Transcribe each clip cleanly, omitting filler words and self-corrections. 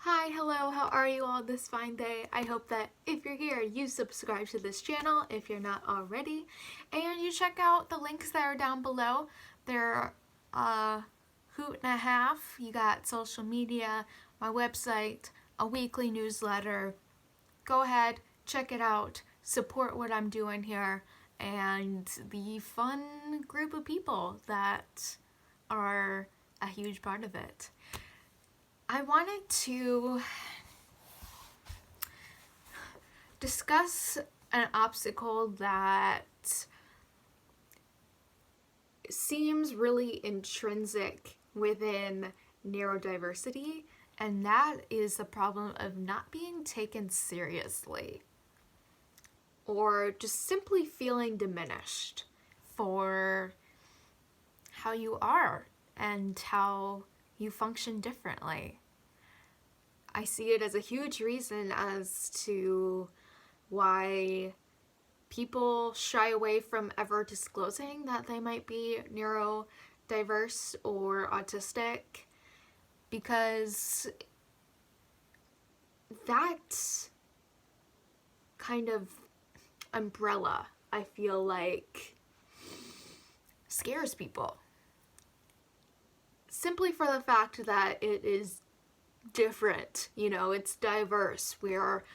Hi, hello, how are you all this fine day? I hope that if you're here, you subscribe to this channel if you're not already, and you check out the links that are down below. They're a hoot and a half. You got social media, my website, a weekly newsletter. Go ahead, check it out, support what I'm doing here, and the fun group of people that are a huge part of it. I wanted to discuss an obstacle that seems really intrinsic within neurodiversity, and that is the problem of not being taken seriously or just simply feeling diminished for how you are and how you function differently. I see it as a huge reason as to why people shy away from ever disclosing that they might be neurodiverse or autistic, because that kind of umbrella, I feel like, scares people. Simply for the fact that it is different, it's diverse. We are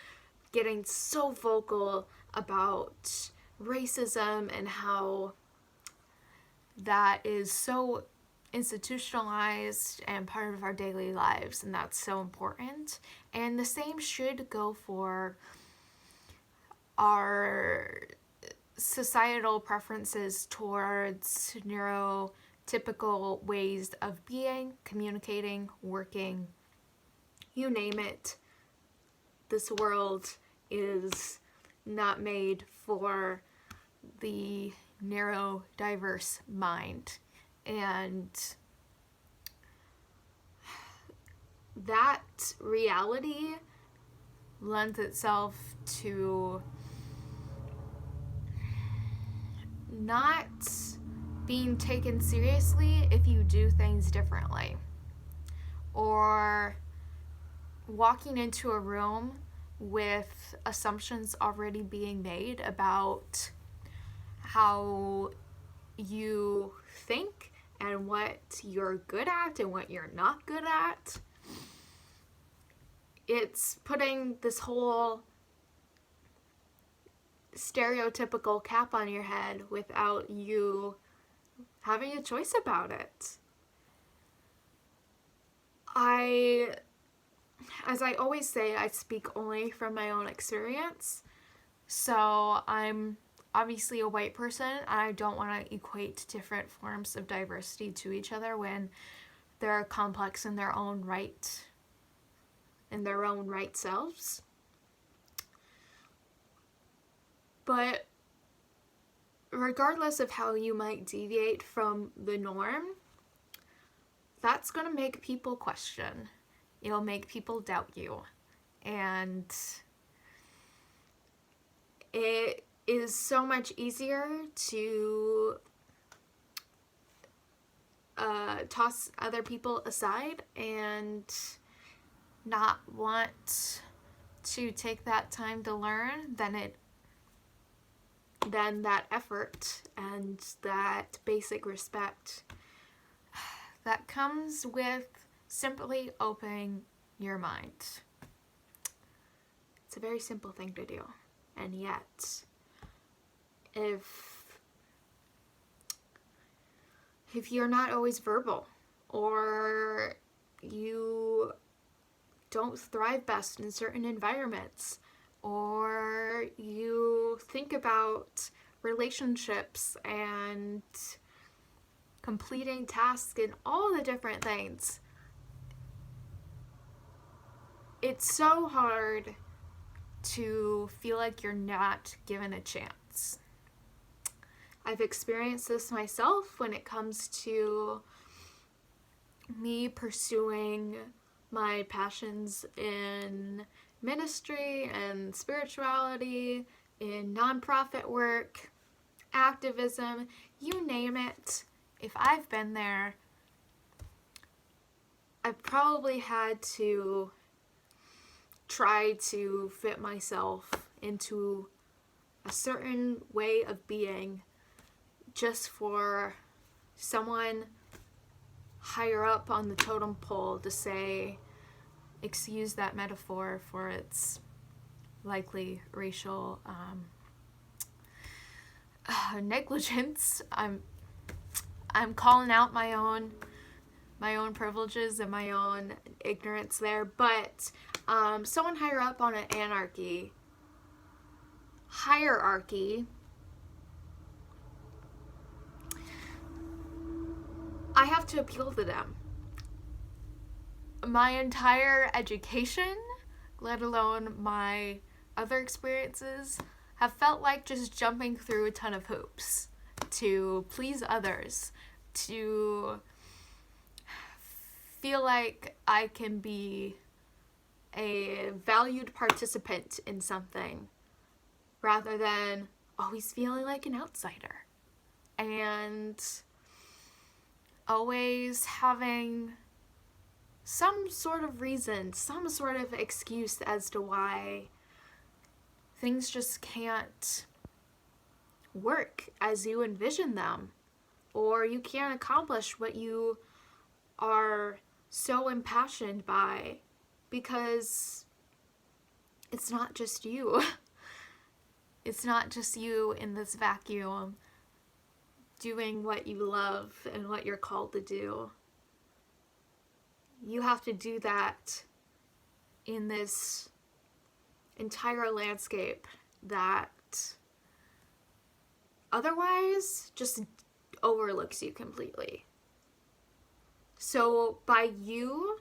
getting so vocal about racism and how that is so institutionalized and part of our daily lives, and that's so important. And the same should go for our societal preferences towards neurotypical ways of being, communicating, working, you name it. This world is not made for the neurodiverse mind. And that reality lends itself to not being taken seriously if you do things differently, or walking into a room with assumptions already being made about how you think and what you're good at and what you're not good at. It's putting this whole stereotypical cap on your head without you having a choice about it. As I always say, I speak only from my own experience. So I'm obviously a white person, and I don't want to equate different forms of diversity to each other when they're complex in their own right, selves. But regardless of how you might deviate from the norm, that's going to make people question. It'll make people doubt you. And it is so much easier to toss other people aside and not want to take that time to learn than that effort and that basic respect that comes with simply opening your mind. It's a very simple thing to do, and yet if you're not always verbal, or you don't thrive best in certain environments, or you think about relationships and completing tasks and all the different things, it's so hard to feel like you're not given a chance. I've experienced this myself when it comes to me pursuing my passions in ministry and spirituality, in nonprofit work, activism, you name it. If I've been there, I've probably had to try to fit myself into a certain way of being just for someone higher up on the totem pole to say, excuse that metaphor for its likely racial negligence. I'm calling out my own privileges and my own ignorance there, but someone higher up on an hierarchy, I have to appeal to them. My entire education, let alone my other experiences, have felt like just jumping through a ton of hoops to please others, to feel like I can be a valued participant in something rather than always feeling like an outsider and always having some sort of reason, some sort of excuse as to why things just can't work as you envision them, or you can't accomplish what you are so impassioned by, because it's not just you. It's not just you in this vacuum doing what you love and what you're called to do. You have to do that in this entire landscape that otherwise just overlooks you completely. So by you,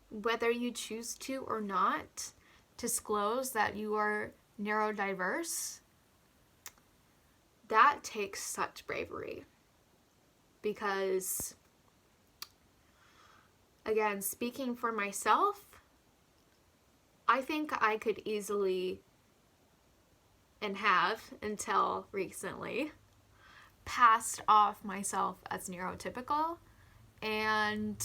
whether you choose to or not, disclose that you are neurodiverse, that takes such bravery. Because, again, speaking for myself, I think I could easily, and have until recently, passed off myself as neurotypical, and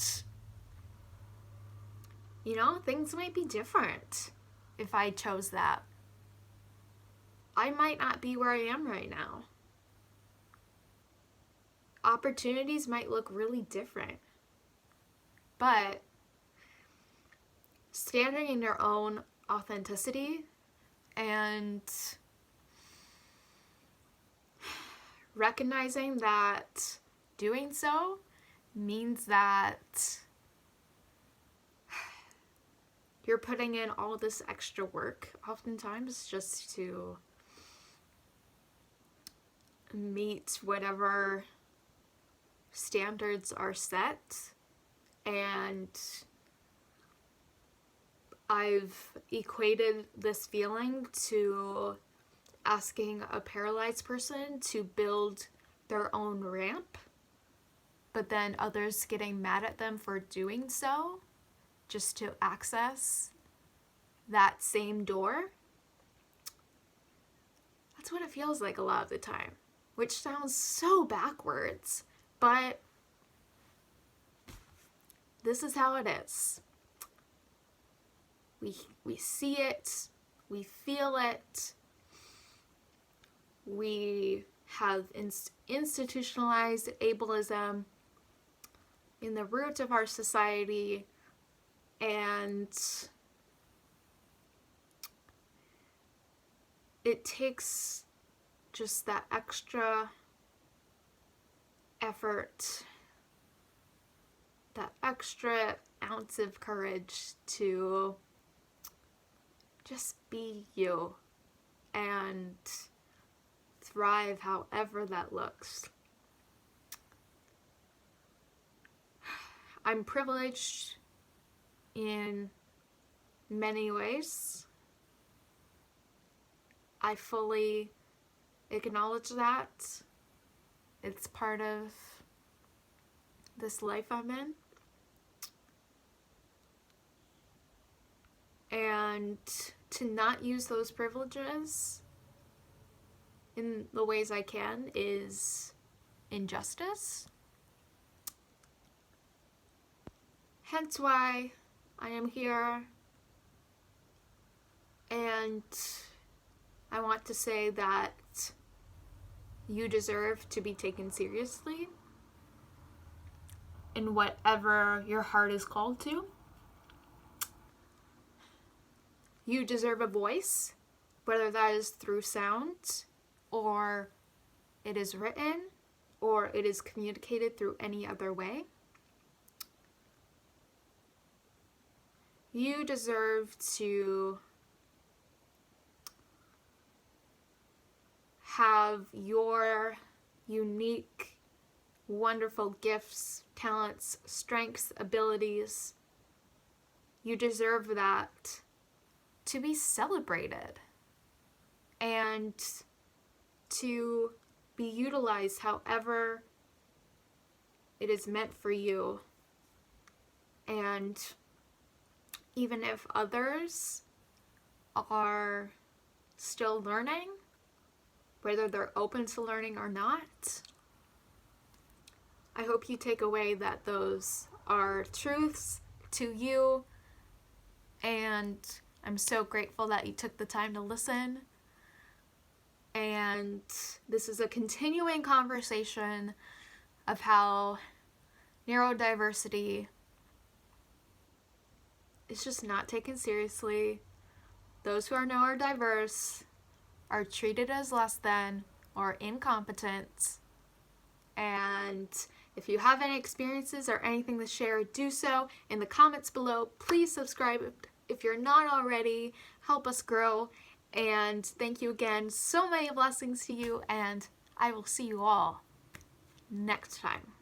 things might be different if I chose that. I might not be where I am right now. Opportunities might look really different. But standing in your own authenticity and recognizing that doing so means that you're putting in all this extra work oftentimes just to meet whatever standards are set. And I've equated this feeling to asking a paralyzed person to build their own ramp, but then others getting mad at them for doing so just to access that same door. That's what it feels like a lot of the time, which sounds so backwards, but this is how it is. We see it, we feel it, we have institutionalized ableism in the root of our society, and it takes just that extra effort, that extra ounce of courage to just be you and thrive however that looks. I'm privileged in many ways. I fully acknowledge that. It's part of this life I'm in. And to not use those privileges in the ways I can is injustice. Hence why I am here And I want to say that you deserve to be taken seriously in whatever your heart is called to. You deserve a voice, whether that is through sound, or it is written, or it is communicated through any other way. You deserve to have your unique, wonderful gifts, talents, strengths, abilities. You deserve that to be celebrated and to be utilized however it is meant for you. And even if others are still learning, whether they're open to learning or not, I hope you take away that those are truths to you. And I'm so grateful that you took the time to listen. And this is a continuing conversation of how neurodiversity is just not taken seriously. Those who are neurodiverse are treated as less than or incompetent. And if you have any experiences or anything to share, do so in the comments below. Please subscribe if you're not already. Help us grow. And thank you again. So many blessings to you, and I will see you all next time.